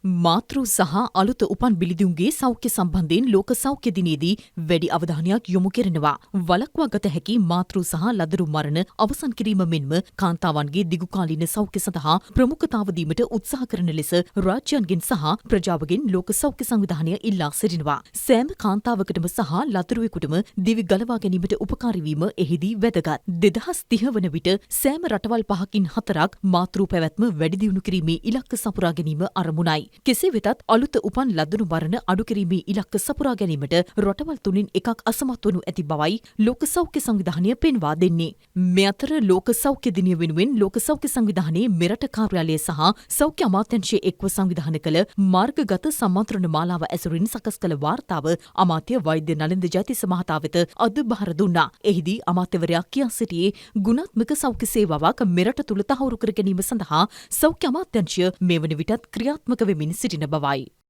මාතෘ සහ අලුත උපන් බිලිඳුන්ගේ සෞඛ්‍ය සම්බන්ධයෙන් ලෝක සෞඛ්‍ය දිනයේදී වැඩි අවධානයක් යොමු කෙරෙනවා. වළක්වා ගත හැකි මාතෘ සහ ලදරු මරණ අවසන් කිරීම මෙන්ම කාන්තාවන්ගේ දිගුකාලීන සෞඛ්‍ය සඳහා ප්‍රමුඛතාව දීමට උත්සාහ කරන ලෙස රාජ්‍යයන්ගෙන් සහ ප්‍රජාවගෙන් ලෝක සෞඛ්‍ය සංවිධානය ඉල්ලා සිටිනවා. සෑම කාන්තාවකටම සහ ලදරුවෙකුටම දිවි ගලවා ගැනීමට උපකාරී වීම එහිදී වැදගත්. 2030 වන විට සෑම රටවල් 5කින් 4ක් මාතෘ පැවැත්ම වැඩි දියුණු කිරීමේ ඉලක්ක සපුරා ගැනීම අරමුණයි. කෙසේ වෙතත් අලුත උපන් ලදරු මරණ අඩු කිරීමේ ඉලක්ක සපුරා ගැනීමට රටවල් 3න් එකක් අසමත් වනු ඇති බවයි ලෝක සෞඛ්‍ය සංවිධානය පෙන්වා දෙන්නේ. මේ අතර ලෝක සෞඛ්‍ය දිනය වෙනුවෙන් ලෝක සෞඛ්‍ය සංවිධානයේ මෙරට කාර්යාලය සහ සෞඛ්‍ය අමාත්‍යාංශය එක්ව සංවිධානය කළ මාර්ගගත සම්මන්ත්‍රණ මාලාව ඇසුරින් සකස් කළ වාර්තාව අමාත්‍ය වෛද්‍ය නලින්ද ජයතිස්ස මහතා වෙත අද බහර දුන්නා. එහිදී අමාත්‍යවරයා කියා සිටියේ ගුණාත්මක සෞඛ්‍ය සේවාවක් මෙරට තුළ තහවුරු කර ගැනීම සඳහා සෞඛ්‍ය අමාත්‍යාංශය මේ වන විටත් ක්‍රියාත්මක වෙමින් සිටින බවයි.